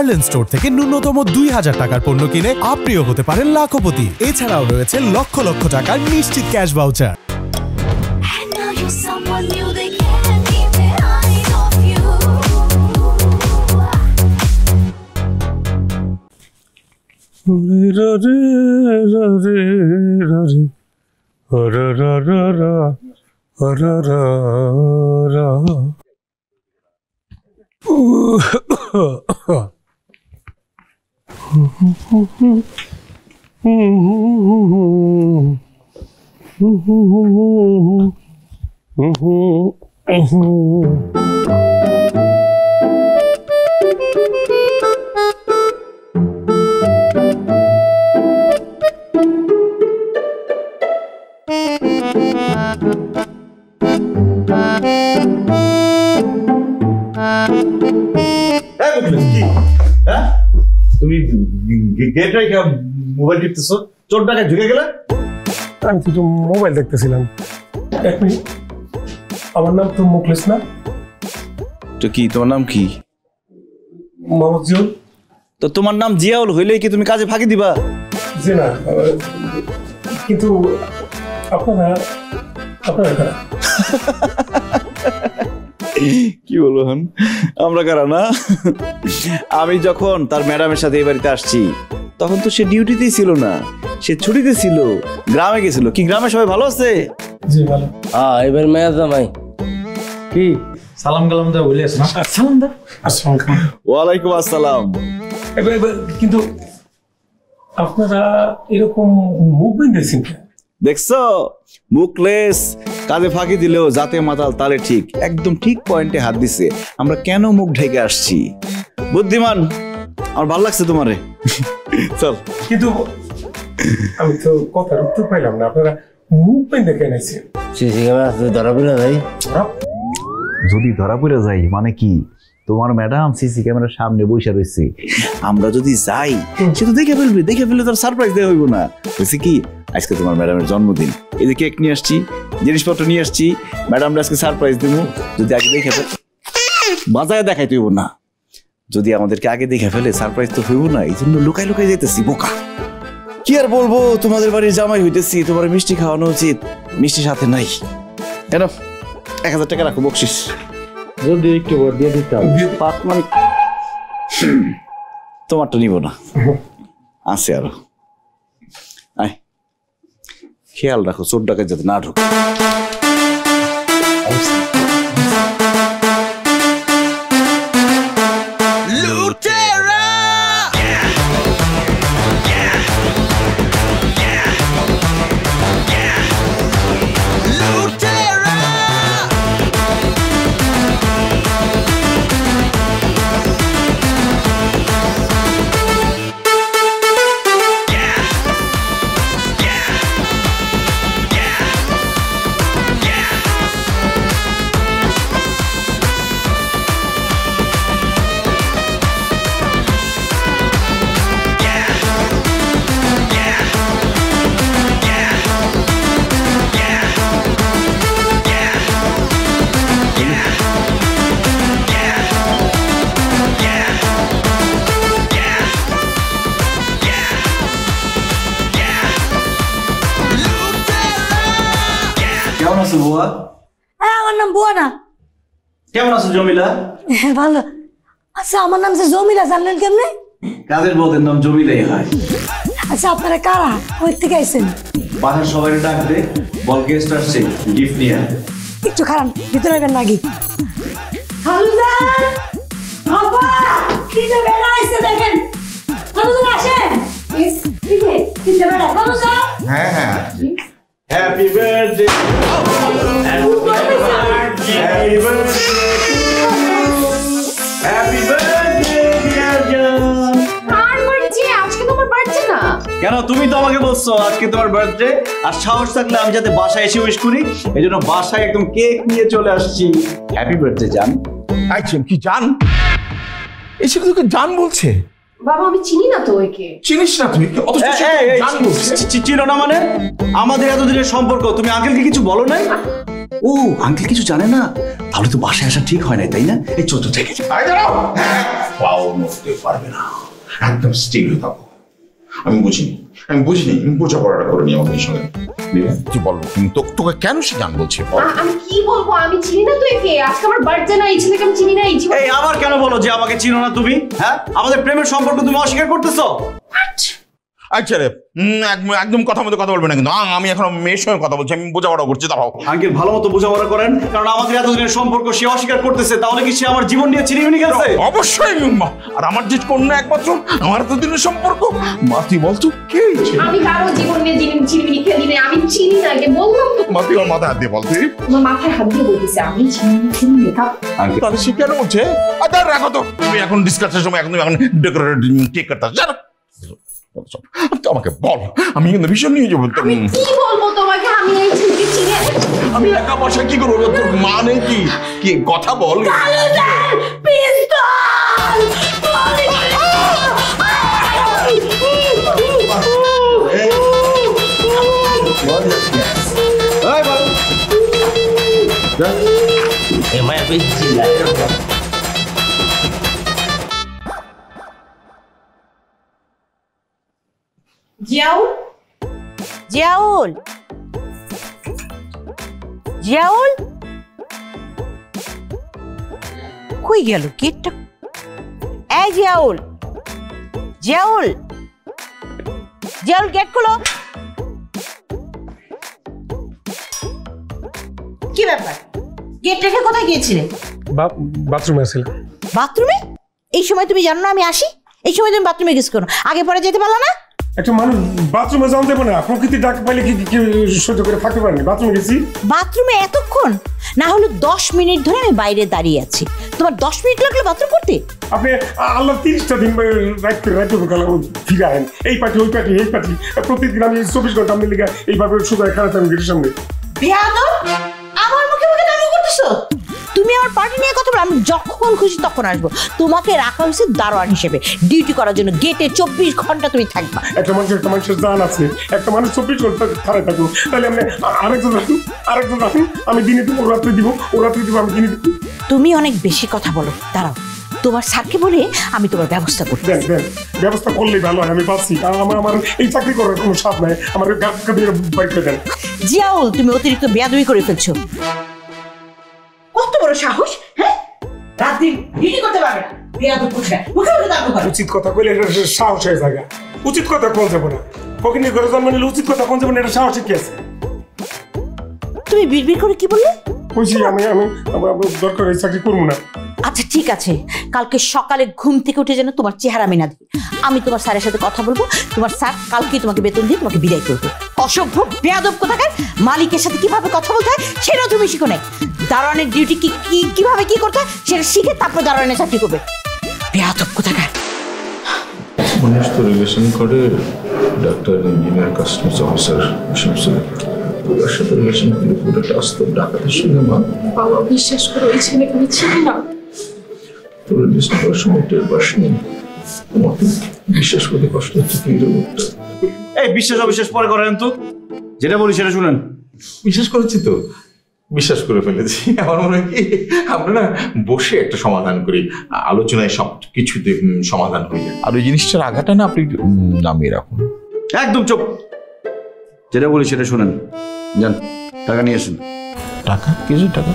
Garland store থেকে ন্যূনতম 2000 টাকার পণ্য কিনে আপনিও হতে পারেন লাখপতি। এছাড়াও রয়েছে লক্ষ লক্ষ টাকার নিশ্চিত ক্যাশ ভাউচার। তুমি গেট রেখে মোবাইল টিপতেছো, চোর ডাকায় ঢুকে গেলে? আমি তো মোবাইল দেখতেছিলাম। এক মিনিট, আমার নাম তো মুখলেস না? তো কি তোমার নাম কি? মোহাম্মদ জিয়াউল। তো তোমার নাম জিয়াউল হইলেই কি তুমি কাজে ফাঁকি দিবা? জি না, কিন্তু আপনারা কারা? কি বলবো হন, আমরা কারা না? আমি যখন তার ম্যাডামের সাথে এই বাড়িতে আসছি তখন তো সে ডিউটিতেই ছিল না, সে ছুটিতে ছিল, গ্রামে গেছিল। কি গ্রামে সবাই ভালো আছে? জি ভালো। এবার মেয়া জামাই কি সালাম কালাম দা বলে আসো না। সালাম দা। আসসালামু ওয়ালাইকুম আসসালাম। কিন্তু আপনারা এরকম মুভমেন্ট দেখছেন? দেখছো, মুখলেস কাজে ফাঁকি দিলেও যাতে মাতাল তালে ঠিক, একদম ঠিক পয়েন্টে হাত দিছে। আমরা কেন মুখ ঢেকে আসছি? বুদ্ধিমান, আমার ভালো লাগছে তোমারে। চল। কিন্তু আমি তো কথার উত্তর পাইলাম না, আপনারা মুভমেন্ট দেখে নাইছেন? সিসি ক্যামেরা ধরা পড়ে যাই। যদি ধরা পড়ে যাই মানে কি? তোমার ম্যাডাম সিসি ক্যামেরার সামনে বসে রয়েছে, আমরা যদি যাই সে তো দেখে ফেললে তোর সারপ্রাইজ দেওয়া হইব না। বলছি কি, আজকে তোমার ম্যাডামের জন্মদিন, এই যে কেক নিয়ে আসছি, জিনিসপত্র নিয়ে আসছি, ম্যাডামরা আজকে সারপ্রাইজ দেবো। যদি আগে দেখে ফেলে বাজারে দেখাইতে হইব না, যদি আমাদেরকে আগে দেখে ফেলে সারপ্রাইজ তো হইব না, এই জন্য লুকাই লুকাই যেতেছি। বোকা কি আর বলবো, তোমাদের বাড়ির জামাই হইতেছি, তোমার মিষ্টি খাওয়ানো উচিত, মিষ্টি সাথে নাই। কেন 1000 টাকা রাখো বকশিস। যদি একটু ভোট দিয়ে দিতাম। তোমারটা নিব না, আছে আরো। আয়, খেয়াল রাখো চোর ডাকাত যাতে না ঢোকে। কেমন আছো বুয়া? হ্যাঁ, আমার নাম বুয়া না। কেমন আছো জমিলা? হ্যাঁ ভালো। আচ্ছা, আমার নাম যে জমিলা, জানলেন কেমনে? কাজের বউদের নাম জমিলাই হয়। আচ্ছা, আপনারা কারা, কই থেকে আইছেন? বাসার সবাই ডাক দে, বল গেস্ট আসছে, গিফট নিয়ে। একটু খারাপ, ভিতরে বের নাকি? হালুদার বাবা, কি যে বেড়া আইছে দেখেন। হালুদার আসেন। কি যে বেড়া হালুদার? হ্যাঁ হ্যাঁ, happy birthday, happy birthday dear জান। কার বার্থডে? আজকে তোমার বার্থডে না? কেন, তুমি তো আমাকে বলছো আজকে তোমার বার্থডে, আর সাহস থাকলে আমি যাতে বাসায় এসে উইশ করি, এই জন্য বাসায় একদম কেক নিয়ে চলে আসছি। হ্যাপি বার্থডে জান। আইছেন কি জান? এসে তোকে জান বলছে? বাবা, আমি চিনি না তো একে। চিনিস না তুই? অত জান বলছে? চিনো না মানে? আমাদের এতদিনের সম্পর্ক, তুমি আঙ্কেলকে কিছু বলো নাই? ও আঙ্কেল কিছু জানে না? তাহলে তো বাসায় আসা ঠিক হয় না, তাই না? এই চোদ্দ থেকে আয় দাঁড়াও। পাও নড়তে পারবে না, একদম স্টিল হয়ে থাকো। আমি বুঝিনি, বোঝাপড়াটা করে নি আমার মেয়ের সঙ্গে। তুই বল, তোকে কেন সে জান বলছে? আমি কি বলবো, আমি চিনি না তো একে। আজকে আমার বার্থডে না, এই ছেলেকে আমি চিনি না। এই আবার কেন বলো যে আমাকে চিনো না তুমি? হ্যাঁ, আমাদের প্রেমের সম্পর্ক তুমি অস্বীকার করতেছো। আচ্ছা রে, একদম কথা মতো কথা বলবে না কিন্তু। আমি এখন মেয়ের সঙ্গে কথা বলছি, আমি বোঝাপড়া করছি। দাঁড়াও আঙ্কেল, ভালো মতো বোঝাপড়া করেন, কারণ আমাদের এতদিনের সম্পর্ক সে অস্বীকার করতেছে। তাহলে কি সে আমার জীবন নিয়ে চিনিমিনি গেছে? অবশ্যই। আর আমার যে কন্যা একমাত্র, আমার এতদিনের সম্পর্ক। মা তুই বল তো কে? আমি কারো জীবন নিয়ে চিনিমিনি খেলি না, আমি চিনি না একে, বললাম তো। মা তুই আমার মাথায় হাত দিয়ে বল, তুই আমার মাথায় হাত দিয়ে বলতেছে আমি চিনি না। তাহলে সে কেন বলছে? আর রাখো তো, তুমি এখন ডিসকাসের সময় এখন ডেকোরেট কেক কাটতে জানো? আমাকে বল, আমি কিন্তু ভীষণ নিয়ে যাবো। আমি কি বলবো তোমাকে, আমি এই ছেলেকে চিনি। আমি একা বসে কি করবো? তোর মানে কি কি কথা বল। জিয়াউল, জিয়াউল, জিয়াউল কই গেল? গেটটা এই জিয়াউল, জিয়াউল, জিয়াউল গেট খোলো। কি ব্যাপার, গেট রেখে কোথায় গিয়েছিলে? বাথরুমে আসছিলাম। বাথরুমে? এই সময় তুমি জানো না আমি আসি? এই সময় তুমি বাথরুমে গেছো কেন? আগে পরে যেতে পারলা না? একটা মানুষ বাথরুমে যাওয়া দেবো না? প্রকৃতির ডাক পাইলে কি সহ্য করে থাকতে পারেনি? বাথরুমে গেছি। বাথরুমে এতক্ষণ? না হলো 10 মিনিট ধরে আমি বাইরে দাঁড়িয়ে আছি, তোমার 10 মিনিট লাগলো বাথরুম করতে? আপনি আল্লাহ 30টা দিন রাইতে ফিরে আহেন, এই পার্টি ওই পার্টি এই পার্টি। প্রতিদিন আমি 24 ঘন্টা আপনি লিখে এইভাবে সোজা খারাপ গেটের সামনে। বেয়াদব, আমার মুখে মুখে দাঁড়িয়ে করতেছো? তুমি আমার পার্টি নিয়ে কথা বলো, আমি যখন খুশি তখন আসবো। তোমাকে রাখা হয়েছে দারোয়ান হিসেবে, ডিউটি করার জন্য। গেটে 24 ঘন্টা তুমি থাকবা। একটা মানুষের জান আছে, একটা মানুষ 24 ঘন্টা খারাপ থাকবো। তাহলে আপনি আরেকজন রাখুন, আমি দিনে দিব, ও রাত্রে দিব, আমি দিনে দিব। তুমি অনেক বেশি কথা বলো। দাঁড়াও, তোমার স্যারকে বলে আমি তোমার ব্যবস্থা করি। দেন ব্যবস্থা করলেই ভালো হয়, আমি পাচ্ছি। আমার এই চাকরি করার কোনো স্বাদ নাই, আমার গাছটা দিয়ে বাইক করে দেন। জিয়াউল, তুমি অতিরিক্ত বেয়াদবি করে ফেলছো। কত বড় সাহস! হ্যাঁ, রাত দিন ডিউটি করতে পারবে না, বেয়াদব কোথায়? মুখে মুখে দাঁড়ানো করে। উচিত কথা কইলে এটা সাহস হয়ে জায়গা। উচিত কথা কোন যাবো না, ফকিনি ঘরে জন্ম নিলে উচিত কথা কোন যাবো না, এটা সাহসে কি আছে? তুমি বিড়বিড় করে কি বললে? কইছি আমি আমার দরকার এই চাকরি করবো না। আচ্ছা ঠিক আছে, কালকে সকালে ঘুম থেকে উঠে যেন তোমার চেহারা আমি না দিই। আমি তোমার স্যারের সাথে কথা বলবো, তোমার স্যার কালকে তোমাকে বেতন দিয়ে তোমাকে বিদায় করবে। অসভ্য বেয়াদব কোথাকার! মালিকের সাথে কিভাবে কথা বলতে হয় সেটাও তুমি শিখো নাই। দারোয়ানের ডিউটি কিভাবে কি করতে হয় সেটা শিখে তারপর দারোয়ানের চাকরি করবে। বেয়াদব কোথাকার! মানুষ তো রিলেশন করে ডাক্তার, ইঞ্জিনিয়ার, কাস্টমস অফিসার, ওর সাথে রিলেশন করে পুরোটা বাস্তব ডাকাতের সঙ্গে। মা বাবা, বিশ্বাস করো এই ছেলেকে আমি চিনি না। তোর রিলেশন করার সময় টের পাসনি, তোমাকে বিশ্বাস করতে কষ্ট হচ্ছে। এই বিশ্বাস অবিশ্বাস পরে করেন তো, যেটা বলি সেটা শুনেন। বিশ্বাস করেছি তো, বিশ্বাস করে ফেলেছি। আমার মনে হয় কি আমরা না বসে একটা সমাধান করি, আলোচনায় সব কিছুতে সমাধান হয়ে যায়। আর ওই জিনিসটার আঘাতটা না আপনি নামিয়ে রাখুন। একদম চুপ, যেটা বলি সেটা শুনেন। যান, টাকা নিয়ে আসুন। টাকা? কিছু টাকা?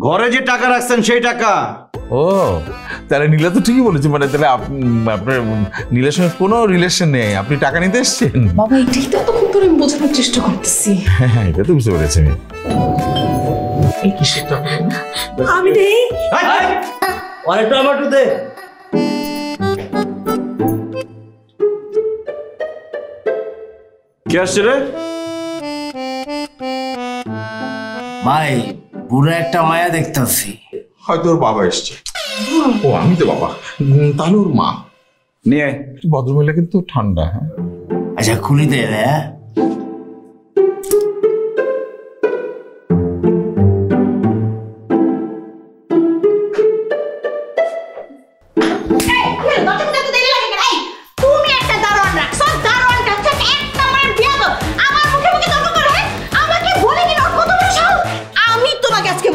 ঘরে যে টাকা রাখছেন সেই টাকা। ও, তাহলে নীলা তো ঠিকই বলেছে। মানে তাহলে আপনার নীলার সঙ্গে কোনো রিলেশন নেই, আপনি টাকা নিতে এসছেন। বাবা, এটাই তো তখন ধরে আমি বোঝানোর চেষ্টা করতেছি। হ্যাঁ, এটা তো বুঝতে পেরেছি আমি। এই কিসের টাকা? আমি দেই। অনেক টমেটো দে। কে আসছে রে? ভাই, পুরো একটা মায়া দেখতেছি। হয়তো ওর বাবা এসছে। ও, আমি তো বাবা, তাহলে ওর মা নিয়ে। ভদ্রমহিলা কিন্তু ঠান্ডা। হ্যাঁ, আচ্ছা খুলি দে। হ্যাঁ,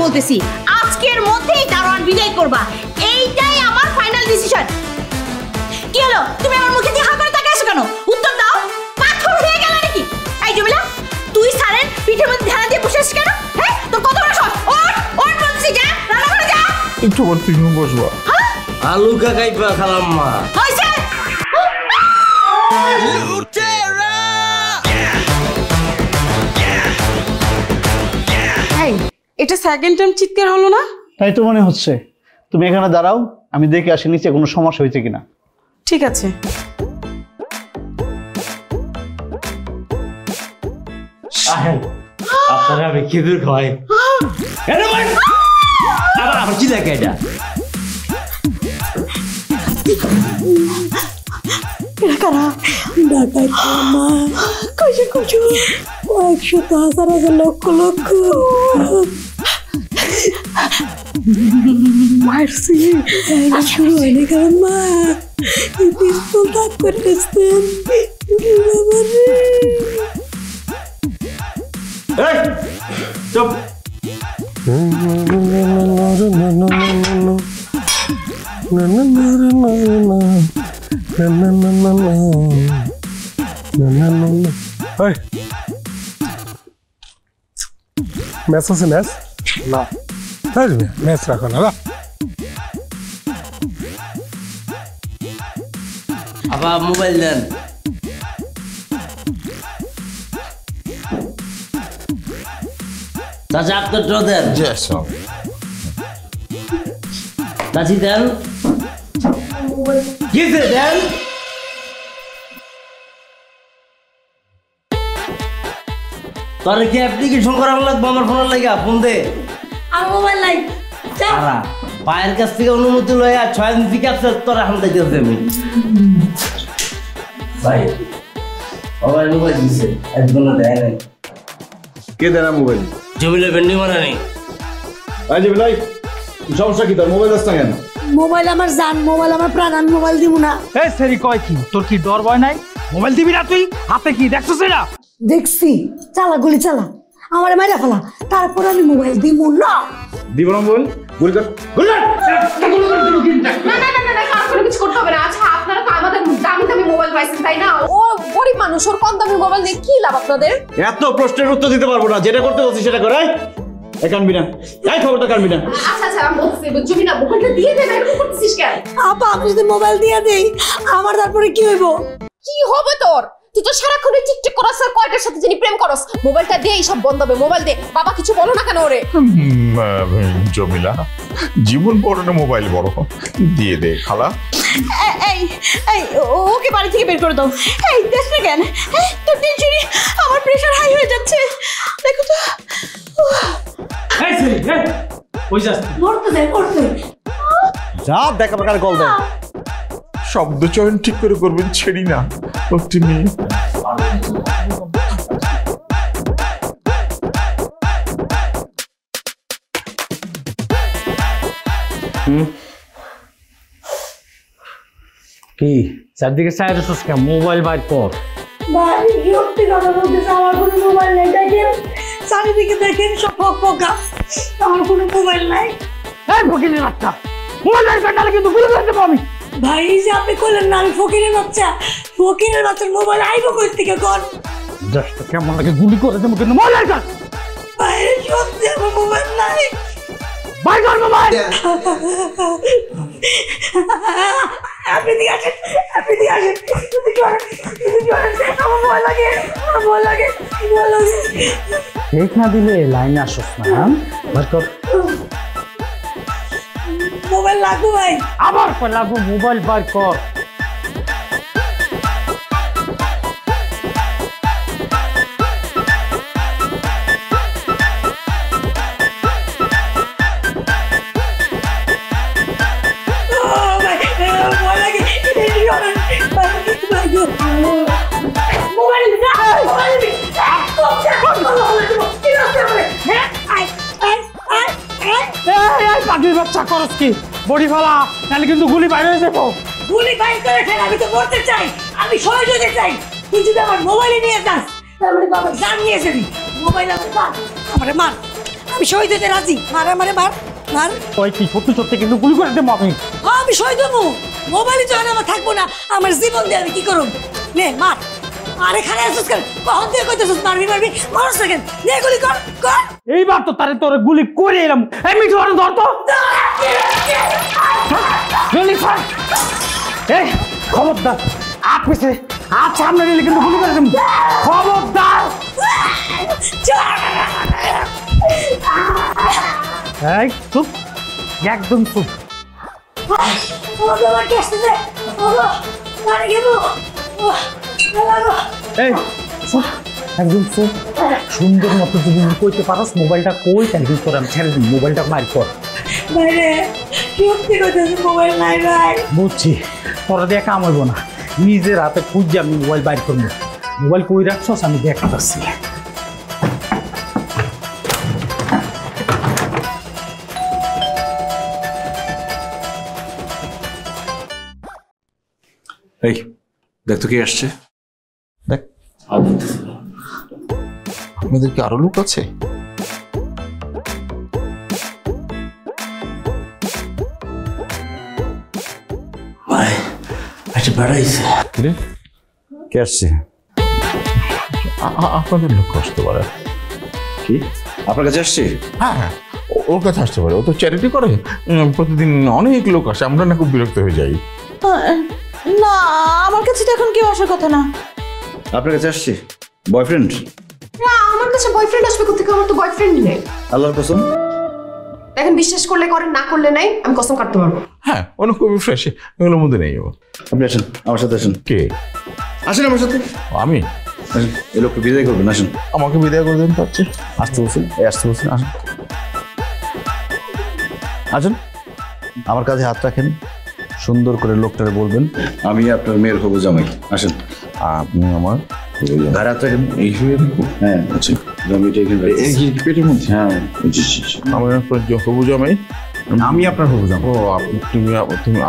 বলতেছি আজকের মধ্যেই দারোয়ান বিদায় করবা, এইটাই আমার ফাইনাল ডিসিশন। তোমার তুমি বসবা আলু কাকাইবা খালাম্মা এটা সেকেন্ড টাইম চিৎকার হলো না? তাই তো মনে হচ্ছে। তুমি এখানে দাঁড়াও, আমি দেখে আসি নিচে কোনো সমস্যা হয়েছে কিনা। ঠিক আছে। আপনারা আমি খেজুর খাওয়াই। আবার কি দেখে এটা? কারা ঢাকায় মা কইছে কইছো 100,000 লক্ষ লক্ষ মারছি শুরু হয়নি কারণ মা পিস্তল তাক করতেছেন চুপ ম্যাচ আছে ম্যাচ না ম্যাচ রাখো না আবার মোবাইল দেন চাচা আপনার ড্র দেন চাচি দেন কি দেন তোর কি অ্যাপ্লিকেশন করা লাগবে আমার ফোনের লাগে ফোন দে আর মোবাইল নাই সারা পায়ের কাছ থেকে অনুমতি লয়া 6 দিন থেকে আছে তোর এখন দেখতেছি আমি ভাই মোবাইল দিছে একদম দেয় নাই কে দেয় না মোবাইল? জমিলে ভেন্ডি মারা নেই জমিলাই সমস্যা কি তোর? মোবাইল আসছে না কেন? মোবাইল আমার জান, মোবাইল আমার প্রাণ, আমি মোবাইল দিব না। এই সেরি কয় কি তোর কি ডর ভয় নাই? মোবাইল দিবি না তুই? হাতে কি দেখছস এটা? দেখছি, চালা গুলি চালা আমারে মাইরা ফেলা, তারপর আমি মোবাইল দিব না। দিব না মোবাইল? গুলি কর গুলি কর। না না না না কার কোনো কিছু করতে হবে না। আচ্ছা আপনারা তো আমাদের দামি দামি মোবাইল পাইছেন তাই না? ও গরিব মানুষ, ওর কম দামি মোবাইল দিয়ে কি লাভ আপনাদের? এত প্রশ্নের উত্তর দিতে পারবো না, যেটা করতে বলছিস সেটা কর। এই কানবি না, এই খবরটা কানবি না। আচ্ছা আচ্ছা আমি বলছি জমি না মোবাইলটা দিয়ে দে না, এরকম করতেছিস কেন? আপা আমি যদি মোবাইল দিয়ে দেই আমার তারপরে কি হইব? কি হবে তোর? তুই তো সারাক্ষণ টিকটক করছ আর কয়টার সাথে যিনি প্রেম করস। মোবাইলটা দিয়ে এই সব বন্ধ হবে, মোবাইল দে। বাবা কিছু বলো না কেন ওরে? জমিলা জীবন বড় না মোবাইল বড়? দিয়ে দে খালা। এই এই ওকে বাড়ি থেকে বের করে দাও। এই দেখ না কেন তোর টেনশনে আমার প্রেসার হাই হয়ে যাচ্ছে, দেখো তো। এই সেরি এই ওই যাস মরতে দে মরতে। যা দেখা প্রকার কল দে। শব্দ চয়ন ঠিক করে করবেন, ছেড়ি না একটি মেয়ে। কি চারদিকে চাইরেছস কেন? মোবাইল বাইর কর। ভাই সত্যি কথা বলতেছে, আমার কোনো মোবাইল নেই। দেখেন চারিদিকে দেখেন সব ফকা, আমার কোনো মোবাইল নাই। এই ফকিরের বাচ্চা, মোবাইল বাইর কর নালে কিন্তু গুলি করে দেব আমি। ভাই যে আপনি কইলেন না আমি ফকিরের বাচ্চা, ফকিরের বাচ্চার মোবাইল আইবো কই থেকে কোন? জাস্ট কেমন লাগে গুলি করে দেব কিন্তু মোবাইল বাইর কর। ভাই সত্যি আমার মোবাইল নাই। বাইর কর মোবাইল। আপনি দিয়ে আসেন, আপনি দিয়ে আসেন। আমার মোবাইল লাগে, আমার মোবাইল লাগে, মোবাইল লাগে। ঠিক না দিলে লাইনে আসছ না। বাইর কর মোবাইল লাগু ভাই। আবার কই লাগু? মোবাইল বাইর কর। পাখির বাচ্চা করস কি? বডি ফেলা নাহলে কিন্তু গুলি বাইরে হয়ে যাবো। গুলি বাইর করে ফেল, আমি তো মরতে চাই, আমি শহীদ হতে চাই। তুই যদি আমার মোবাইলে নিয়ে যাস তাহলে তো আমার জান নিয়ে যাবি। মোবাইল আমার মার, আমারে মার, আমি শহীদ হতে রাজি। মার আমারে মার মার। ওই কি সত্যি সত্যি কিন্তু গুলি করে দেবো আমি। আমি শহীদ হবো, মোবাইলে যখন আমার থাকবো না আমার জীবন দিয়ে আমি কি করব? নে মার। আরে খানে আসছিস কেন? কখন দিয়ে কইতেছিস মারবি মারবি? মারছ না কেন? নে গুলি কর কর। এইবার তো তারে তোরে গুলি করে এলাম। এই মিঠু ধর তো। এই খবরদার হাত পিছে হাত সামনে নিলে কিন্তু গুলি করে দেব খবরদার এই চুপ একদম চুপ এই চুপ একদম চুপ সুন্দর মতো যদি কইতে পারস মোবাইলটা কই তাহলে কিন্তু তোর আমি ছেড়ে দিই মোবাইলটা মার কর বুঝছি তোরা দিয়ে কাম হইব না নিজের হাতে খুঁজছি আমি মোবাইল বাইর করবো মোবাইল কই রাখছস আমি দেখা পাচ্ছি এই দেখ তো কে আসছে দেখ আপনাদের কি আরো লোক আছে? আচ্ছা বেড়াইছে কে আসছে? আপনাদের লোক আসতে পারে। কি আপনার কাছে আসছে? হ্যাঁ হ্যাঁ ওর কাছে আসতে পারে, ও তো চ্যারিটি করে, প্রতিদিন অনেক লোক আসে, আমরা না খুব বিরক্ত হয়ে যাই। না আমার কাছে তো এখন কেউ আসার কথা না। আপনার কাছে আসছে বয়ফ্রেন্ড? না আমার কাছে বয়ফ্রেন্ড আসবে কোথা থেকে, আমার তো বয়ফ্রেন্ড নেই। আল্লাহর কসম দেখেন বিশ্বাস করলে করেন, না করলে নাই, আমি কসম কাটতে পারবো। হ্যাঁ অনেক খুবই ফ্রেশ, এগুলোর মধ্যে নেই ও। আপনি আসেন আমার সাথে আসেন। কে আসেন আমার সাথে? আমি? আসেন এই লোককে বিদায় করবেন, আসেন। আমাকে বিদায় করে দেন পাচ্ছে? আসতে বলছেন, এই আসতে বলছেন, আসেন আসেন আমার কাছে হাত রাখেন, সুন্দর করে লোকটারে বলবেন আমি আপনার মেয়ের হবু জামাই। আসেন। আপনি আমার ঘরে হাত রাখেন। এই শুয়ে দেখুন। হ্যাঁ আচ্ছা জমিটা এখানে পেটের মধ্যে? হ্যাঁ আমার হবু জামাই? আমি আপনার হবু জামাই। ও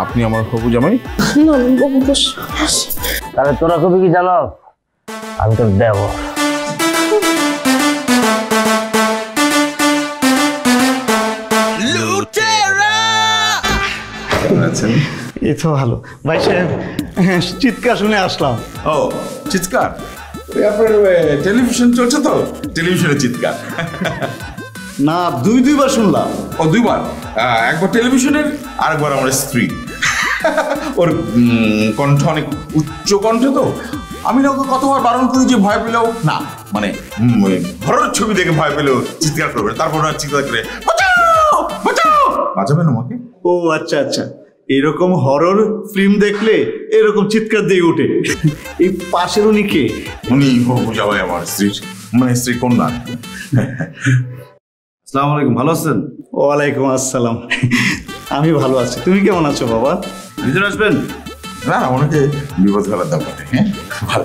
আপনি আমার হবু জামাই? তাহলে তোরা কবি কি জানো, আমি তোর দেবর। এই তো ভালো ভাই সাহেব, চিৎকার শুনে আসলাম। ও চিৎকার? আপনার টেলিভিশন চলছে তো, টেলিভিশনের চিৎকার? না দুইবার শুনলাম। ও দুইবার? একবার টেলিভিশনের আর একবার আমার স্ত্রী। ওর কণ্ঠ অনেক উচ্চ কণ্ঠ তো, আমি না ওকে কতবার বারণ করি যে ভয় পেলেও না, মানে হরর ছবি দেখে ভয় পেলেও চিৎকার করবে, তারপর চিৎকার করে বাঁচাও বাঁচাও, বাঁচাবেন আমাকে। ও আচ্ছা আচ্ছা, এরকম হরর ফিল্ম দেখলে এরকম চিৎকার দিয়ে ওঠে। এই পাশের উনি কে? উনি হবু জামাই আমার স্ত্রীর, মানে স্ত্রী কন্যা। আসসালামু আলাইকুম, ভালো আছেন? ওয়ালাইকুম আসসালাম, আমি ভালো আছি, তুমি কেমন আছো বাবা? ভিতরে আসবেন। না ওনাকে বিপদ করার দরকার নেই। হ্যাঁ ভালো।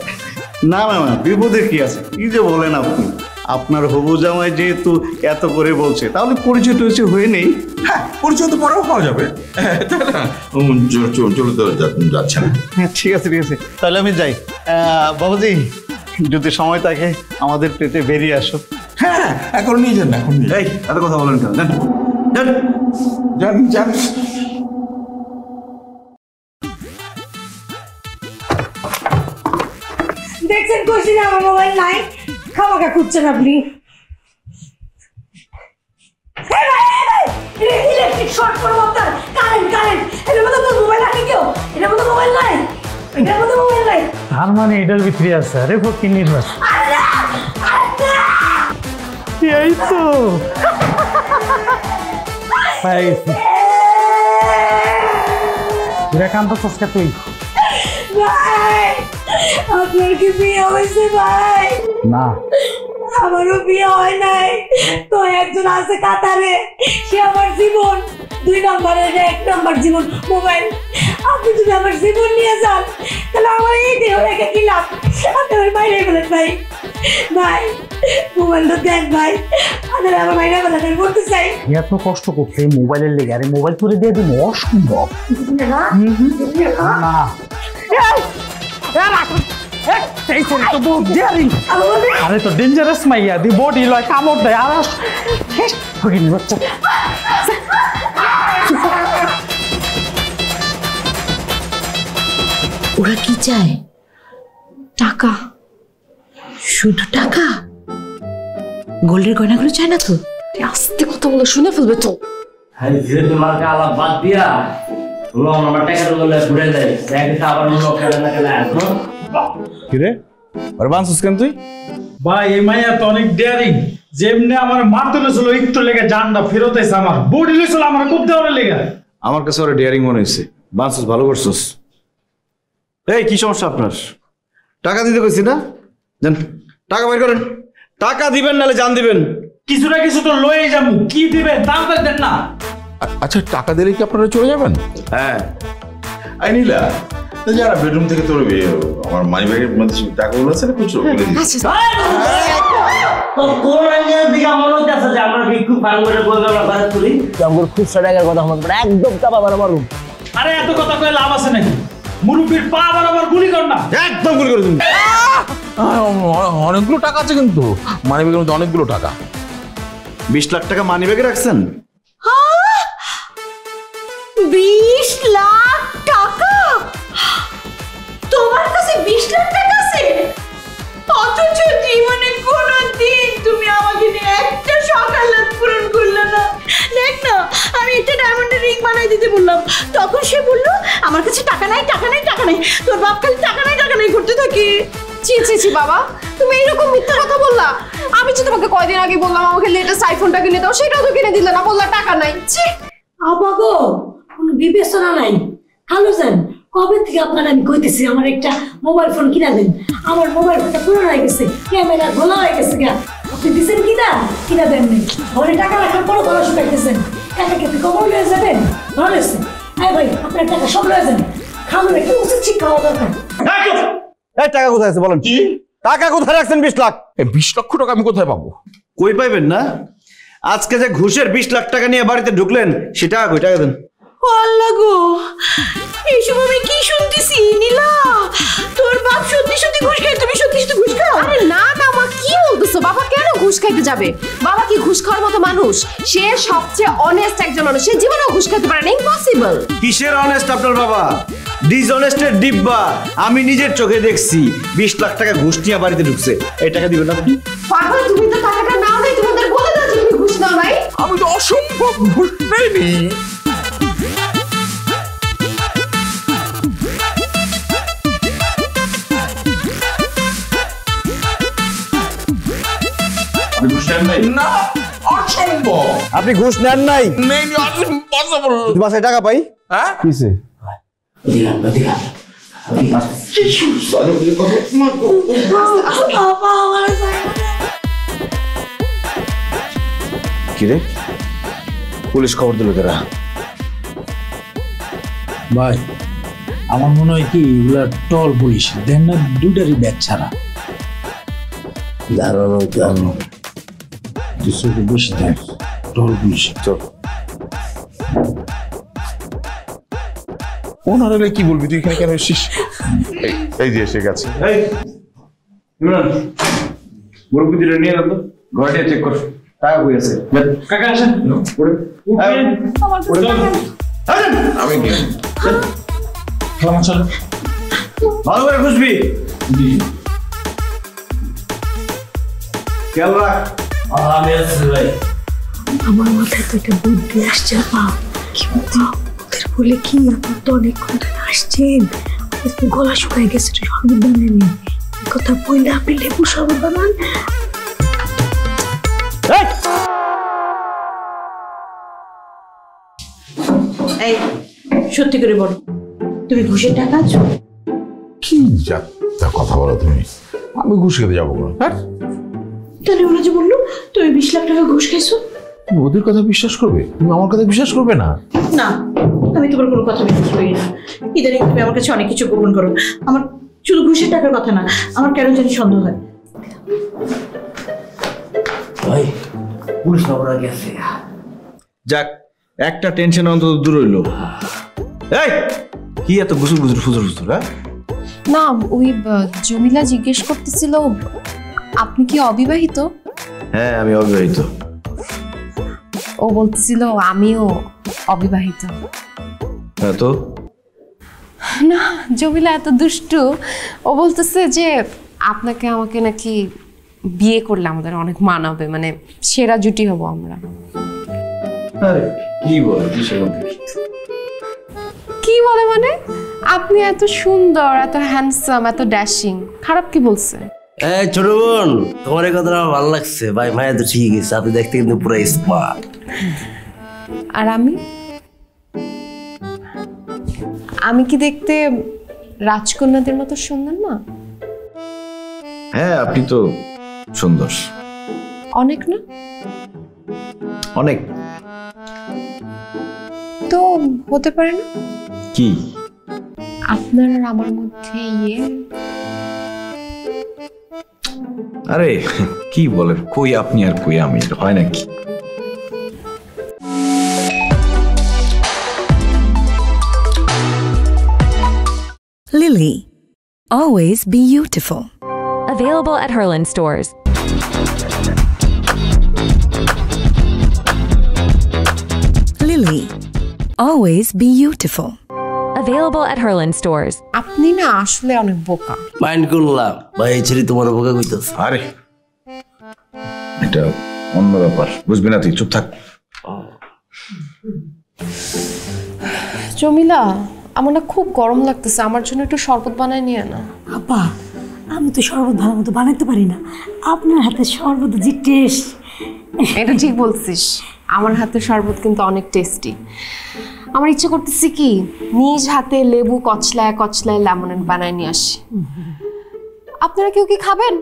না না না বিপদের কি আছে, কি যে বলেন আপনি। আপনার হবু জামাই যেহেতু এত করে বলছে, তাহলে পরিচয় টরিচয় হয়ে নেই। হ্যাঁ পরিচয় তো পরেও পাওয়া যাবে, তাই না? চলে তো যাচ্ছে না। হ্যাঁ ঠিক আছে ঠিক আছে, তাহলে আমি যাই। বাবুজি যদি সময় থাকে আমাদের পেটে বেরিয়ে আসো। হ্যাঁ এখন নিয়ে যান, এখন নিয়ে এই এত কথা বলেন কেন? যান যান যান যান। দেখছেন কইছি না আমার মোবাইল নাই, খামাখা খুঁজছেন আপনি। ইলেকট্রিক শর্ট করবো আপনার, কারেন্ট কারেন্ট। এটার মধ্যে তোর মোবাইল রাখে কেউ? এটার মধ্যে মোবাইল নাই, এটার মধ্যে মোবাইল নাই। তার মানে এটার ভিতরে আছে। আরে ফকির নির্বাচ, এই তো পাই গেছি। কান্ত চস্কা তুই ভাই, আপনার কি বিয়ে হয়েছে ভাই? না আমারও বিয়ে হয় নাই, তো একজন আছে কাতারে, সে আমার জীবন। 2 নম্বরের 1 নম্বর জীবন মোবাইল। আপনি যদি আমার জীবন নিয়ে যান তাহলে আমার এই দেহ রেখে কি লাভ? আপনি আমার বাইরে বলেন ভাই, ভাই মোবাইলটা দেন ভাই, আমি আমার বাইরে বলেন বলতে চাই। এত কষ্ট করছে মোবাইলের লেগে, আরে মোবাইল করে দিয়ে দিন অসম্ভব। না আরে তো ডেঞ্জারাস মাইয়া দি বডি লয় কামড় দেয় আর বাচ্চা। ওরা কি চায়? টাকা, শুধু টাকা? গোল্ডের গয়নাগুলো চায় না তো? আস্তে কথা বলে শুনে ফেলবে তো। তোমাকে আলাপ বাদ দিয়া লোন আমার টাকাটা বলে ঘুরে দেয় দেখে আবার লোক খেলে না খেলে আসবো কিরে আর বানসুস কেন তুই? ভাই এই মাইয়া তো অনেক ডেয়ারিং, যেমনি আমার মারতে লেছিল একটু লেগে জানটা ফেরত এসে আমার বডি লেছিল আমার খুব দেওয়ার লেগে। আমার কাছে ওরা ডেয়ারিং মনে হয়েছে। বানসুস ভালো করছস। এই কি সমস্যা আপনার? টাকা দিতে কইছি না? জান টাকা বের করেন। টাকা দিবেন নালে জান দিবেন। কিছু না কিছু তো লয়ে যাবো, কি দিবেন দাম দেন না। আচ্ছা টাকা দিলে কি আপনারা চলে যাবেন? হ্যাঁ আই নীলা যারা বেডরুম থেকে তোর আমার মানি ব্যাগের মধ্যে টাকাগুলো আছে না খুচরো বলে দিচ্ছি। তো কোন রঙের দিকে মনে হচ্ছে যে আমরা ভিক্ষু ফার্ম করে বলবো আমরা ভারত করি আমার খুচরা টাকার কথা মনে একদম চাপা বারবার। আরে এত কথা কই লাভ আছে নাকি? মুরব্বির পা বারবার গুলি কর না, একদম গুলি করে তুমি। অনেকগুলো টাকা আছে কিন্তু মানি ব্যাগের মধ্যে অনেকগুলো টাকা। 20 লাখ টাকা মানি ব্যাগে রাখছেন? 20 লাখ টাকা? তোমার কাছে 20 লাখ টাকা আছে? অথচ জীবনে কোনোদিন তুমি আমাকে নিয়ে একটা সকালাত পূরণ করলে না। দেখ না, আমি একটা ডায়মন্ডের রিং বানাই দিতে বললাম, তখন সে বললো আমার কাছে টাকা নাই টাকা নাই টাকা নাই, তোর বাপ খালি টাকা নাই করতে থাকে। ছি ছি ছি বাবা, তুমি এইরকম মিথ্যা কথা বললা। আমি যে তোমাকে কয়দিন আগে বললাম আমাকে লেটেস্ট আইফোনটা কিনে দাও, সেটাও তো কিনে দিলে না, বললা টাকা নাই। ছি আবাগো, কোনো বিবেচনা নাই। হ্যালো জান, কবে থেকে আপনারা আমি কইতেছি আমার একটা মোবাইল ফোন কিনা দেন। আমার মোবাইল ফোনটা পুরনো হয়ে গেছে, ক্যামেরা ঘোলা হয়ে গেছে গা। আপনি দিচ্ছেন কিনা দেন নেই। ঘরে টাকা রাখার পরও গলা শুকাইতেছেন। টাকা খেতে কবর লয়ে যাবেন? ভালো হয়েছে। হ্যাঁ ভাই, আপনার টাকা সব লয়ে যান। খাওয়ানোর একটা উচিত শিক্ষা হওয়া দরকার। এই টাকা কোথায় আছে বলেন? কি টাকা কোথায় রাখছেন? 20 লাখ। এই 20 লক্ষ টাকা আমি কোথায় পাবো? কই পাইবেন না? আজকে যে ঘুষের 20 লাখ টাকা নিয়ে বাড়িতে ঢুকলেন, সেটা কই টাকা দেন। আল্লাহ গো, এইসব আমি কি শুনতেছি? নীলা, তোর বাপ সত্যি সত্যি ঘুষ খায়? তুমি সত্যি সত্যি ঘুষ খাও? আরে না না মা, কি বলতেছো? বাবা কেন ঘুষ খাইতে যাবে? বাবা কি ঘুষ খাওয়ার মতো মানুষ? সে সবচেয়ে অনেস্ট একজন মানুষ, সে জীবনেও ঘুষ খেতে পারে না, ইম্পসিবল। কিসের অনেস্ট আপনার বাবা? ডিসঅনেস্টের ডিব্বা। আমি নিজের চোখে দেখছি 20 লাখ টাকা ঘুষ নিয়ে বাড়িতে ঢুকছে। এই টাকা দিবেন আপনি? পাগল, তুমি তো টাকাটা নাও নাই, তোমাদের বলে দাও যে তুমি ঘুষ নাও নাই। আমি তো অসম্ভব ঘুষ নেইনি। না অসম্ভব। আপনি ঘুষ নেন নাই? নেইনি, ইম্পসিবল। বাসায় টাকা পাই? হ্যাঁ কিসে? কিরে পুলিশ খবর দিল তারা? ভাই আমার মনে হয় কি এগুলা টল পুলিশ, দেন না দুটারই ব্যাগ ছাড়া। দাঁড়ানো দাঁড়ানো দুশোকে বেশি দেন টল পুলিশ। চল ওনারা কি বলবি? তুই এখানে কেন এসেছিস? এই যে এসে গেছে। মুরব্বীদের নিয়ে যাবো, ঘরটা চেক কর। টাকা কই আছে? কাকা আসেন। আমি গেলাম। চল ভালো করে খুঁজবি। খেয়াল রাখ। আমি আসছি ভাই। আমার মাথায় তো একটা বুদ্ধি আসছে। কি বুদ্ধি? ওদের বলে কি আপনার তো অনেকক্ষণ ধরে আসছেন, গলা শুকায় গেছে, শরবত বানান। কথা বললে আপনি লেবু শরবত বানান। এই সত্যি করে বলো, তুমি ঘুষের টাকা আছো? কি যাত্রা কথা বলো তুমি? আমি ঘুষ খেতে যাবো না। হ্যাঁ তাহলে ওরা যে বললো তুমি 20 লাখ টাকা ঘুষ খাইছো। তুমি ওদের কথা বিশ্বাস করবে? তুমি আমার কথা বিশ্বাস করবে না? না, আমি তোমার কোনো কথা বিশ্বাস করি না। ইদানিং তুমি আমার কাছে অনেক কিছু গোপন করো। আমার শুধু ঘুষের টাকার কথা না, আমার কেন জানি সন্দেহ হয়। ভাই পুলিশ খবর গেছে। যাক, একটা টেনশন অন্তত দূর হইলো। এই কি এত গুসুর গুসুর ফুজুর ফুজুর? হ্যাঁ না, ওই জমিলা জিজ্ঞেস করতেছিল আপনি কি অবিবাহিত? হ্যাঁ আমি অবিবাহিত। ও বলতেছিল আমিও অবিবাহিত। হ্যাঁ তো না, জমিলা এত দুষ্টু। ও বলতেছে যে আপনাকে আমাকে নাকি বিয়ে করলে আমাদের অনেক মানাবে, মানে সেরা জুটি হব আমরা। আরে কি বলে কি সেখান থেকে? কি বলে মানে? আপনি এত সুন্দর, এত হ্যান্ডসাম, এত ড্যাশিং, খারাপ কি বলছে? এই ছোট বোন, তোমার এই কথাটা আমার ভালো লাগছে। ভাই মায়া তো ঠিক আছে, আপনি দেখতে কিন্তু পুরো স্মার্ট। আর আমি কি দেখতে রাজকন্যাদের মতো সুন্দর না? হ্যাঁ, আপনি তো সুন্দর। অনেক না? অনেক। তো হতে পারে না? কি? আপনার আর আমার মধ্যে আরে কি বলেন, কই আপনি আর কই আমি, হয় নাকি? Lily, always be beautiful. Available at Herland stores. Lily, always be beautiful. Available at Herland stores. আপনি না আসলে অনেক বোকা। মাইন্ড করলাম ভাই, এই ছেলে তোমার বোকা কইতাছে। আরে এটা অন্য ব্যাপার, বুঝবি না তুই, চুপ থাক। জমিলা, আমার না খুব গরম লাগতেছে, আমার জন্য একটু শরবত বানায় নিয়ে না। আপা, আমি তো শরবত ভালো মতো বানাতে পারি না, আপনার হাতে শরবত যে টেস্ট। এটা ঠিক বলছিস, আমার হাতের শরবত কিন্তু অনেক টেস্টি। আমার ইচ্ছে করতেছে কি নিজ হাতে লেবু কচলায় কচলায় লেমনেড বানায় নিয়ে আসি। আপনারা কেউ কি খাবেন?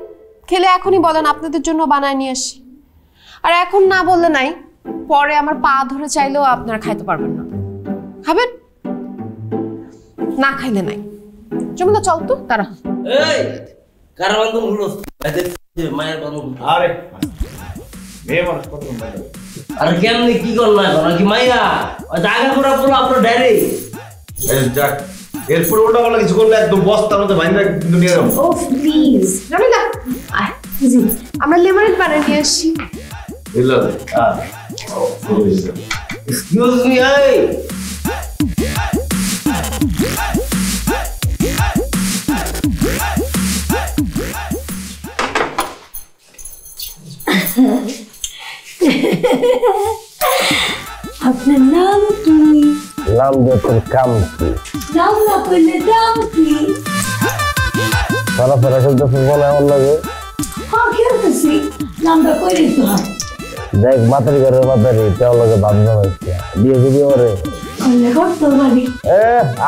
খেলে এখনই বলেন, আপনাদের জন্য বানায় নিয়ে আসি। আর এখন না বললে নাই, পরে আমার পা ধরে চাইলেও আপনারা খাইতে পারবেন না। খাবেন? না খাইলে নাই। জমিলা চল তো, তারা এই কার বান্ধব হলো মায়ের বান্ধব। আরে মেয়ে মানুষ কত বান্ধব। আর কেমনি কি করলা এখন কি মাইয়া? ওই জায়গা পুরো পুরো আপনার ডাইরে। এই যাক, এরপর ওটা বলা কিছু করলে একদম বস্তার মধ্যে বাইন্দা কিন্তু নিয়ে যাবো। ও প্লিজ জমিলা, আয় জি, আমরা লেমনেড বানায় নিয়ে আসি। বুঝলা? এক্সকিউজ মি, এই আপনার নাম কি? নাম তোর কাম কি? নাম না কইলে দাম কি? সারা সারা খেলতে বলে আমার লাগে। হ্যাঁ খেলতেছি, নামটা কইলে তো হয়। দেখ মাতারি ঘরের মাতারি তেও লাগে বান্ধব হচ্ছে, দিয়ে দিবি ওরে। কইলে করতে পারি।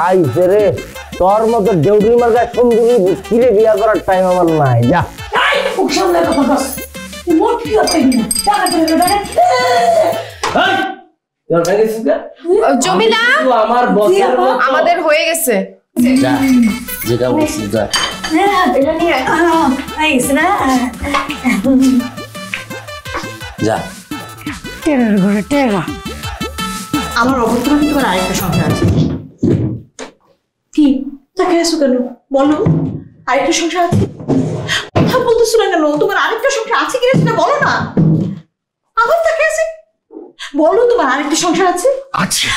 আইছে রে, তোর মতো ডেউটি মার্কা সুন্দরী কিরে বিয়া করার টাইম আমার নাই। যা খুব সামনে কথা বস, মোট কি করতে না টাকা টাকা জমিলা, আমাদের হয়ে গেছে। যা যেটা বলছি যা। যা টেরার ঘরে টেরা। আমার অবর্তমানে তোমার আরেকটা সংসার আছে। কি তাকে আসো কেন? বলো, আরেকটা সংসার আছে। কথা বলতেছো না কেন? তোমার আরেকটা সংসার আছে কিনা সেটা বলো না। আবার তাকে আছে, বলো তোমার আরেকটা সংসার আছে। আছে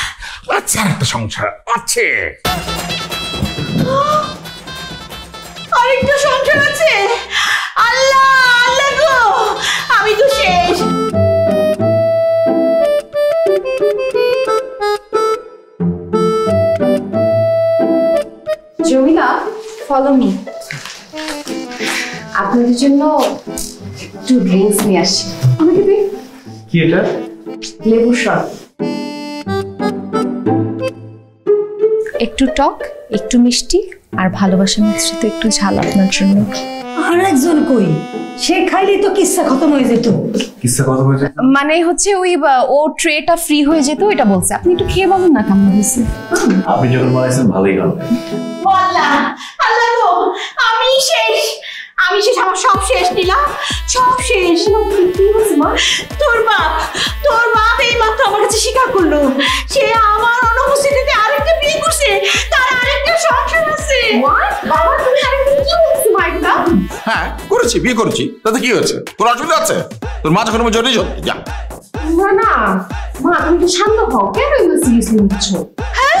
আছে, আরেকটা সংসার আছে। আরেকটা সংসার আছে? আল্লাহ আল্লাহ গো, আমি তো শেষ। জমিলা, ফলো মি। আপনাদের জন্য একটু ড্রিঙ্কস নিয়ে আসি। আমাকে দিন। কি এটা? লেবুর শরবত, একটু টক, একটু মিষ্টি, আর ভালোবাসা মিশ্রিত একটু ঝাল আপনার জন্য। আর একজন কই? সে খাইলেই তো কিচ্ছা খতম হয়ে যেত। কিসা কথা বলছে? মানে হচ্ছে ওই ও ট্রেটা ফ্রি হয়ে যেত, এটা বলছে। আপনি একটু খেয়ে বলুন না কেমন হয়েছে। আপনি যখন বানাইছেন ভালোই গেল। আল্লাহ আল্লাহ গো, আমি শেষ, আমি শেষ, আমার সব শেষ নিলাম, সব শেষ। কি হয়েছে মা? তোর বাপ এই মাত্র আমার কাছে স্বীকার করলো সে আমার অনুপস্থিতিতে আরেকটা বিয়ে করছে, তার আরেকটা সংসার আছে। বাবা তুমি আরেকটা কি বলছো মা? এটা হ্যাঁ করেছি, বিয়ে করেছি, তাতে কি হয়েছে? তোর অসুবিধা আছে? তোর মা যখন জড়িয়ে যাও, যা। না না মা, তুমি তো শান্ত হও, কেন এগুলো সিরিয়াসলি নিচ্ছ? হ্যাঁ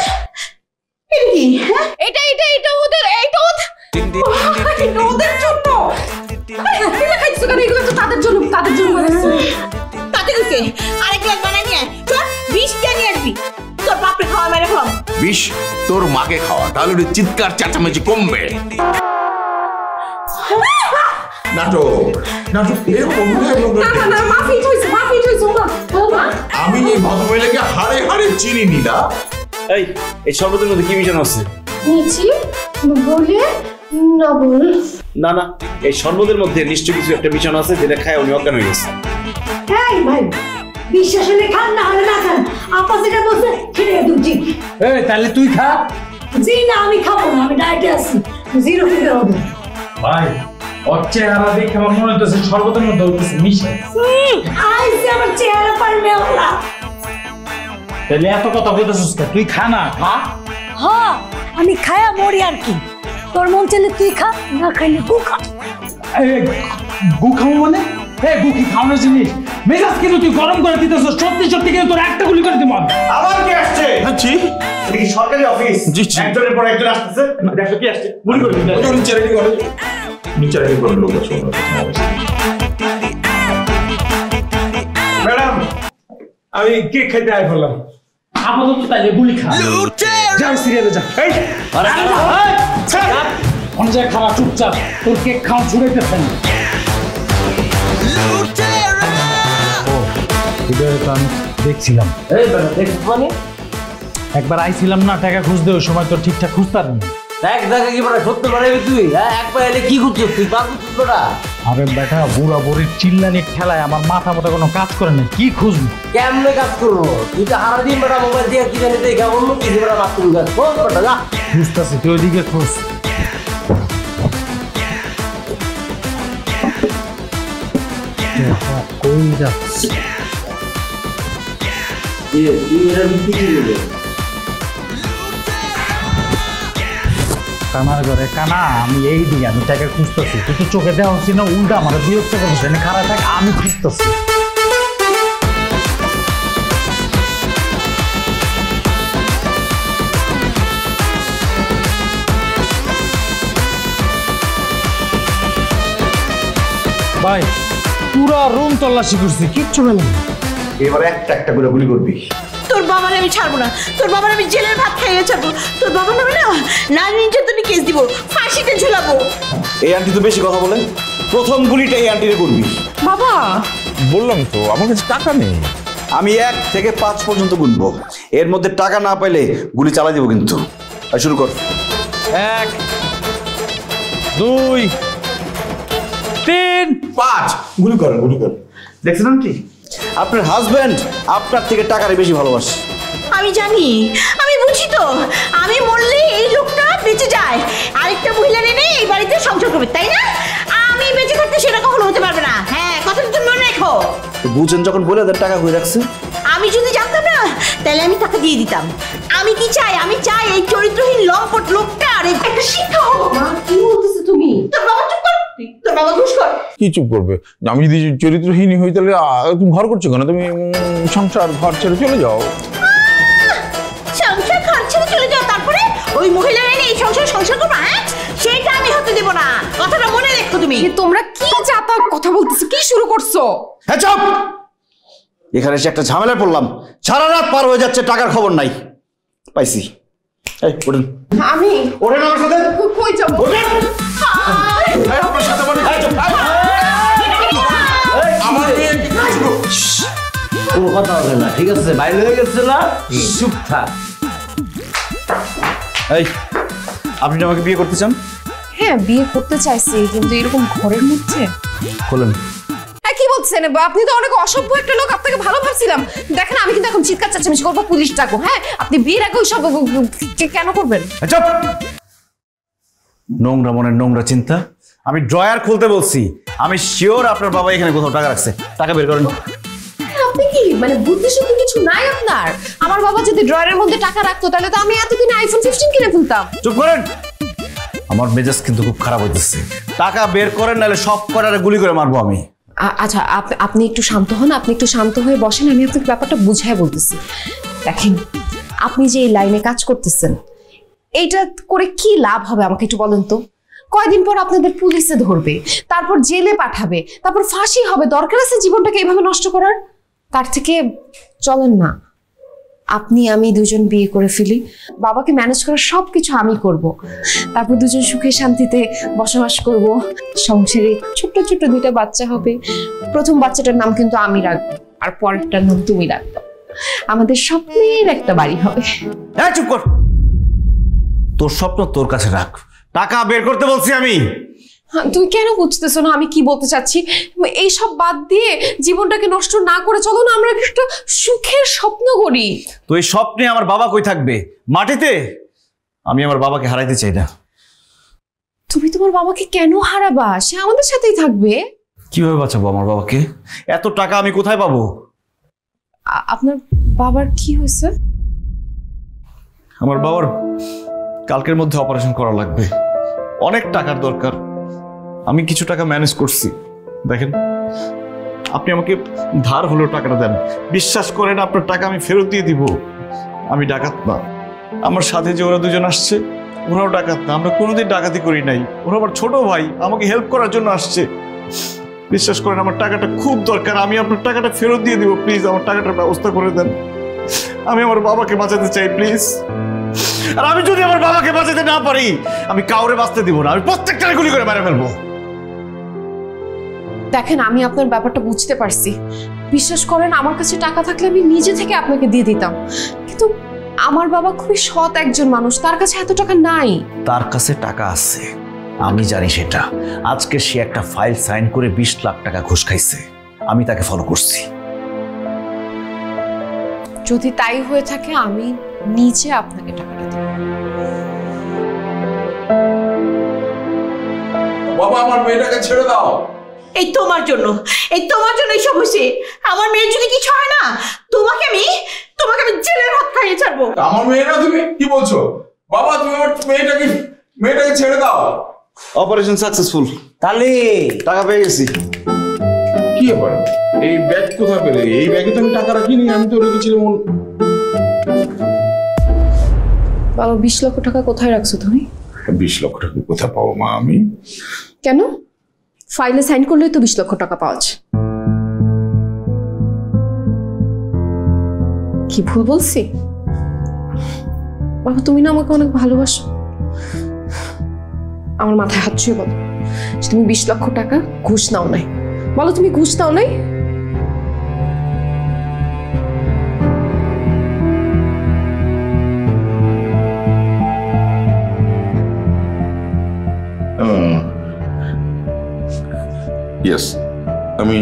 এটা কি? হ্যাঁ এটা এটা এটা ওদের, এইটা ওদের জন্য। এটা খাইছো কেন? এগুলো তো তাদের জন্য, তাদের জন্য বানাইছো। তাতে কি? আরেক গ্লাস বানাই নিয়ে চল, 20টা নিয়ে পারিস তোর মাকে খাওয়া, তাহলে ওর চিৎকার চেঁচামেচি কমবে। আমি এই ভদ্রমহিলাকে হাড়ে হাড়ে চিনি নিলা। এই শরবতের মধ্যে কি মিশানো আছে? না না, এই শরবতের মধ্যে নিশ্চয় কিছু একটা মিশানো আছে যেটা খায় উনি অজ্ঞান হয়ে গেছে। ভাই বিশ্বাস হলে খান, না হলে না খান। আপা যেটা বলছে সেটা একদম ঠিক। তাহলে তুই খা। জি না, আমি খাবো না, আমি ডায়েটে আছি, জিরো খেতে হবে। ভাই ওর চেহারা দেখে আমার মনে হচ্ছে শরবতের মধ্যে হইতেছে মিশে। আইসে আমার চেহারা পারবে ওরা। তাহলে এত কথা কইতেছিস কে? তুই খা না। খা। হ্যাঁ আমি খায়া মরি আর কি। তোর মন চাইলে তুই খা, না খাইলে গু খা। গু খাবো মানে? গু কি খাওয়ানোর জিনিস? মেজাজ কিন্তু তুই গরম করে দিতেছ। সত্যি সত্যি কিন্তু তোর একটা গুলি করে দিব। আবার কি আসছে? জি এটা কি সরকারি অফিস? একজনের পর একজন আসতেছে। দেখো কি আসছে, গুলি করে দিন। নিচে রেডি করে, নিচে রেডি করে লোক আছে। ম্যাডাম আমি কেক খাইতে আই বললাম, আপাতত তাইলে গুলি খা। যা সিরিয়ালে যা। অনেক জায়গায় খাওয়া, চুপচাপ তোর কেক খাওয়া ছুড়াইতেছে না। আমি দেখছিলাম একবার আইছিলাম না টাকা খুঁজতে, ওই সময় তো ঠিকঠাক খুঁজতাম না। এক জায়গা কি বড় সত্য করে তুই? একবার এলে কি করছিস তুই? বাবু তোরা আরে বেটা বুড়া বুড়ির চিল্লানির ঠেলায় আমার মাথা মোটা কোনো কাজ করে না। কি খুঁজবি? কেমনে কাজ করবো? তুই তো সারাদিন বেটা মোবাইল দিয়ে কি জানি দেখে অন্য কিছু বেটা বাথরুম কাজ খোঁজ বেটা যা। খুঁজতেছি, তুই ওইদিকে খোঁজ। কই যাচ্ছে? কানার ঘরে কানা, আমি এই দিকে আমি টাকা খুঁজতেছি। তুই তো চোখে দেওয়া হচ্ছি না, উল্টা আমার বিরক্ত করছে। খারাপ থাকে আমি খুঁজতেছি। ভাই পুরা রুম তল্লাশি করছি, কিচ্ছু পেলাম না। এবার একটা একটা করে গুলি করবি। তোর বাবার আমি ছাড়বো না, তোর বাবার আমি জেলের ভাত খাইয়ে ছাড়বো। তোর বাবার নামে না নারী নির্যাতনে কেস দিব, ফাঁসিতে ঝুলাবো। এই আন্টি তো বেশি কথা বলে, প্রথম গুলিটা এই আন্টিরে করবি। বাবা বললাম তো আমার কাছে টাকা নেই। আমি 1 থেকে 5 পর্যন্ত গুনবো, এর মধ্যে টাকা না পাইলে গুলি চালাই দিব কিন্তু। শুরু কর। 1 2 3 5 গুলি কর, গুলি কর। দেখছেন আন্টি, আপনার হাজবেন্ড আপনার থেকে টাকারে বেশি ভালোবাসে। আমি জানি, আমি বুঝি তো। আমি মরলে এই লোকটা বেঁচে যায়, আরেকটা মহিলা এনে এই বাড়িতে সংসার করবে, তাই না? আমি বেঁচে থাকতে সেটা কখনো হতে পারবে না। হ্যাঁ, কথাটা তুমি মনে রেখো। বুঝেন যখন বলে ওদের টাকা হয়ে রাখছে। আমি যদি জানতাম না তাহলে আমি টাকা দিয়ে দিতাম। আমি কি চাই? আমি চাই এই চরিত্রহীন লম্পট লোকটার একটা শিক্ষা হোক। কি বলতেছো তুমি? তোর বাবা চুপ কর, তোর বাবা ঘুষ কর। কি চুপ করবে? আমি যদি চরিত্রহীন হই তাহলে তুমি ঘর করছো কেন? তুমি সংসার ঘর ছেড়ে চলে যাও। সংসার ঘর ছেড়ে চলে যাও, তারপরে ওই মহিলা এনে এই সংসার করবো? হ্যাঁ, সেটা আমি হতে দেব না। কথাটা মনে রেখো তুমি। তোমরা কি জাতা কথা বলতেছো? কি শুরু করছো? হ্যাঁ চুপ! এখানে এসে একটা ঝামেলায় পড়লাম, সারা রাত পার হয়ে যাচ্ছে, টাকার খবর নাই। পাইছি। এই ওঠেন। আমি ওঠেন আমার সাথে। কই যাব? আপনার সাথে মানে আমার কোনো কথা হবে না, ঠিক আছে? বাইরে হয়ে গেছে না, চুপ থাক। এই আপনি আমাকে বিয়ে করতে চান? হ্যাঁ বিয়ে করতে চাইছি, কিন্তু এরকম ঘরের মধ্যে। খোলেন। কি বলছেন? আপনি তো অনেক অসভ্য একটা লোক, আপনাকে ভালো ভাবছিলাম। দেখেন আমি কিন্তু এখন চিৎকার চেঁচামেচি করবো, পুলিশ ডাকবো। হ্যাঁ আপনি বিয়ের আগে ওইসব কেন করবেন? চুপ! নোংরা মনের নোংরা চিন্তা। আমি ড্রয়ার খুলতে বলছি। আমি শিওর আপনার বাবা এখানে কোথাও টাকা রাখছে। টাকা বের করেন। আপনি কি মানে বুদ্ধি শুদ্ধি কিছু নাই আপনার? আমার বাবা যদি ড্রয়ারের মধ্যে টাকা রাখতো তাহলে তো আমি এতদিন আইফোন 15 কিনে ফেলতাম। চুপ করেন। আমার মেজাজ কিন্তু খুব খারাপ হইতেছে। টাকা বের করেন, নাহলে সব কটারে গুলি করে মারবো আমি। আচ্ছা আপনি একটু শান্ত হন, আপনি একটু শান্ত হয়ে বসেন, আমি আপনাকে ব্যাপারটা বুঝাই বলতেছি। দেখেন আপনি যে এই লাইনে কাজ করতেছেন, এইটা করে কি লাভ হবে আমাকে একটু বলেন তো? কয়দিন পর আপনাদের পুলিশে ধরবে, তারপর জেলে পাঠাবে, তারপর ফাঁসি হবে। দরকার আছে জীবনটাকে এইভাবে নষ্ট করার? তার থেকে চলেন না আপনি আমি দুজন বিয়ে করে ফেলি, বাবাকে ম্যানেজ করার সবকিছু আমি করব, তারপর দুজন সুখে শান্তিতে বসবাস করব, সংসারে ছোট্ট ছোট্ট 2টা বাচ্চা হবে। প্রথম বাচ্চাটার নাম কিন্তু আমি রাখবো, আর পরেরটার নাম তুমি রাখবে। আমাদের স্বপ্নের একটা বাড়ি হবে। হ্যাঁ, চুপ কর। তোর স্বপ্ন তোর কাছে রাখ, টাকা বের করতে বলছি আমি। তুমি কেন বুঝতেছো না আমি কি বলতে চাচ্ছি? এই সব বাদ দিয়ে জীবনটাকে নষ্ট না করে চলো না আমরা একটা সুখের স্বপ্ন করি। তো এই স্বপ্নে আমার বাবা কই থাকবে? মাটিতে? আমি আমার বাবাকে হারাইতে চাই না। তুমি তোমার বাবাকে কেন হারাবা? সে আমাদের সাথেই থাকবে। কিভাবে বাঁচাবো আমার বাবাকে? এত টাকা আমি কোথায় পাবো? আপনার বাবার কি হয়েছে? আমার বাবার কালকের মধ্যে অপারেশন করা লাগবে, অনেক টাকার দরকার। আমি কিছু টাকা ম্যানেজ করছি। দেখেন, আপনি আমাকে ধার হলেও টাকাটা দেন, বিশ্বাস করেন আপনার টাকা আমি ফেরত দিয়ে দিব। আমি ডাকাত না। আমার সাথে যে ওরা দুজন আসছে ওরাও ডাকাত না, আমরা কোনোদিন ডাকাতি করি নাই। ওরা আমার ছোট ভাই, আমাকে হেল্প করার জন্য আসছে। বিশ্বাস করেন আমার টাকাটা খুব দরকার, আমি আপনার টাকাটা ফেরত দিয়ে দিব। প্লিজ আমার টাকাটার ব্যবস্থা করে দেন। আমি আমার বাবাকে বাঁচাতে চাই, প্লিজ। আর আমি যদি আমার বাবাকে বাঁচাতে না পারি, আমি কাউরে বাঁচতে দিব না, আমি প্রত্যেকটারে গুলি করে মেরে ফেলবো। দেখেন, আমি আপনার ব্যাপারটা বুঝতে পারছি। বিশ্বাস করেন, আমার কাছে টাকা থাকলে আমি নিজে থেকে আপনাকে দিয়ে দিতাম, কিন্তু আমার বাবা খুবই সৎ একজন মানুষ, তার কাছে এত টাকা নাই। তার কাছে টাকা আছে, আমি জানি সেটা। আজকে সে একটা ফাইল সাইন করে 20 লাখ টাকা ঘুষ খাইছে, আমি তাকে ফলো করছি। যদি তাই হয়ে থাকে আমি নিজে আপনাকে টাকাটা দেব। বাবা, আমার মেয়েটাকে ছেড়ে দাও। এই তোমার জন্য এইসব হয়েছে। আমার মেয়ের যদি কিছু হয় না, তোমাকে আমি জেলের হাত খাইয়ে ছাড়বো। আমার মেয়ে না, তুমি কি বলছো? বাবা, তুমি আমার মেয়েটাকে ছেড়ে দাও। Operation successful. তাহলে টাকা পেয়ে গেছি। কি ব্যাপার? এই ব্যাগ কোথায় পেলে? এই ব্যাগে তো আমি টাকা রাখিনি, আমি তো রেখেছিলাম। বাবা, 20 লক্ষ টাকা কোথায় রাখছো তুমি? 20 লক্ষ টাকা কোথায় পাবো মা আমি? কেন? ফাইলে সাইন করলেই তো 20 লক্ষ টাকা পাওয়া যায়। কি ভুল বলছি? বাবা, তুমি না আমাকে অনেক ভালোবাসো। আমার মাথায় হাত ছুঁয়ে বলো, তুমি 20 লক্ষ টাকা ঘুষ নাও নাই। বলো, তুমি ঘুষ নাও নাই? ইয়েস, আমি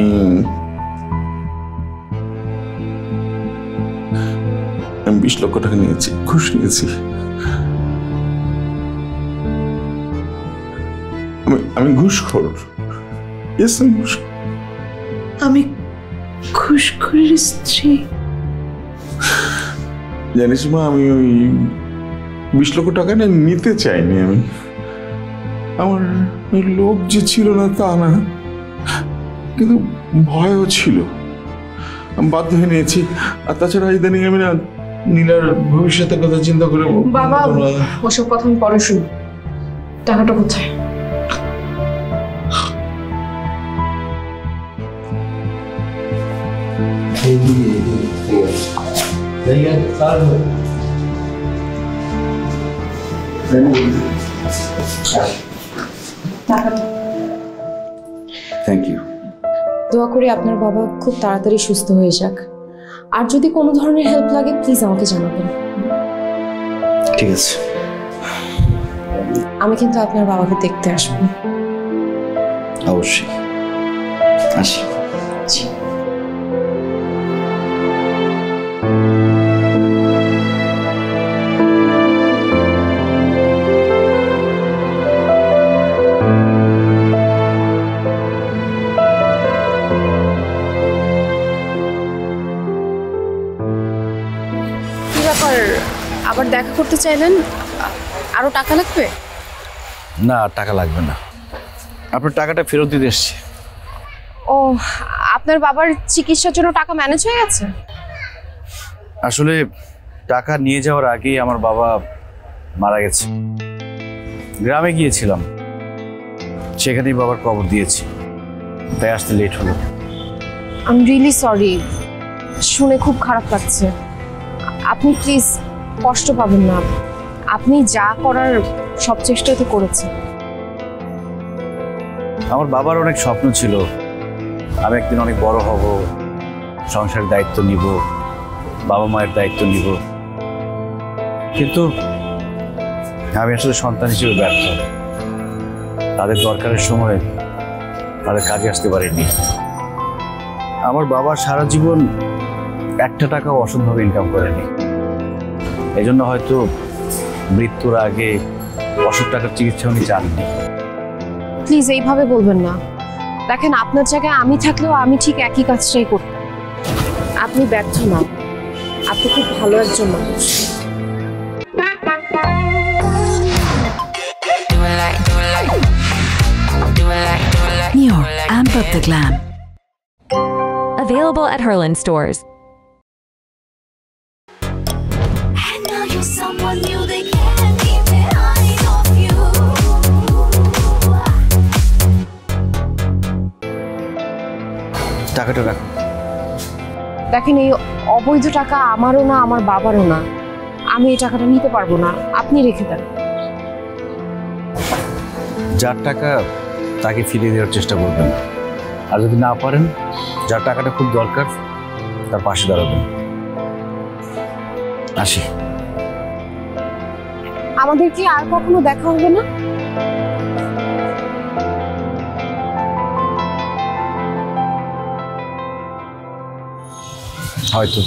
আমি 20 লক্ষ টাকা নিয়েছি, ঘুষ নিয়েছি। আমি ঘুষখোর। ইয়েস, আমি ঘুষখোরের স্ত্রী। জানিস মা, আমি ওই 20 লক্ষ টাকা না নিতে চাইনি। আমি আমার লোভ যে ছিল না তা না, কিন্তু ভয়ও ছিল। আমি বাধ্য হয়ে নিয়েছি। আর তাছাড়া ইদানিং আমি না নীলার ভবিষ্যতের কথা চিন্তা করে। বাবা, ওসব কথা আমি পরে শুনি। টাকাটা কোথায়? Thank you. দোয়া করি আপনার বাবা খুব তাড়াতাড়ি সুস্থ হয়ে যাক। আর যদি কোনো ধরনের হেল্প লাগে প্লিজ আমাকে জানাবেন। ঠিক আছে। আমি কিন্তু আপনার বাবাকে দেখতে আসবো। অবশ্যই আসি। আবার দেখা করতে চাইলেন? আরো টাকা লাগবে? না, টাকা লাগবে না, আপনার টাকাটা ফেরত দিতে এসছি। ও, আপনার বাবার চিকিৎসার জন্য টাকা ম্যানেজ হয়ে গেছে? আসলে টাকা নিয়ে যাওয়ার আগেই আমার বাবা মারা গেছে। গ্রামে গিয়েছিলাম, সেখানেই বাবার কবর দিয়েছি, তাই আসতে লেট হলো। আই এম রিয়েলি সরি, শুনে খুব খারাপ লাগছে। আপনি প্লিজ কষ্ট পাবেন না, আপনি যা করার সব চেষ্টা তো করেছেন। আমার বাবার অনেক স্বপ্ন ছিল, আমি একদিন অনেক বড় হব, সংসারের দায়িত্ব নিব, বাবা মায়ের দায়িত্ব নিব, কিন্তু আমি আসলে সন্তান হিসেবে ব্যর্থ। তাদের দরকারের সময় তাদের কাজে আসতে পারিনি। আমার বাবা সারা জীবন একটা টাকাও অসৎভাবে ইনকাম করেনি, এই জন্য হয়তো মৃত্যুর আগে অসৎ টাকার চিকিৎসা উনি চাননি। প্লিজ এইভাবে বলবেন না, দেখেন আপনার জায়গায় আমি থাকলেও আমি ঠিক একই কাজটাই করতাম। আপনি ব্যর্থ না, আপনি খুব ভালো একজন মানুষ। New Amp Up the Glam. Available at Herland stores. And now you're someone new, they can't keep their eyes off you. টাকাটা রাখ। দেখেন এই অবৈধ টাকা আমারও না, আমার বাবারও না, আমি এই টাকাটা নিতে পারবো না, আপনি রেখে দেন। যার টাকা তাকে ফিরিয়ে দেওয়ার চেষ্টা করবেন, আর যদি না পারেন, যার টাকাটা খুব দরকার তার পাশে দাঁড়াবেন। আসি। আমাদের কি আর কখনো দেখা হবে না? হয়তো।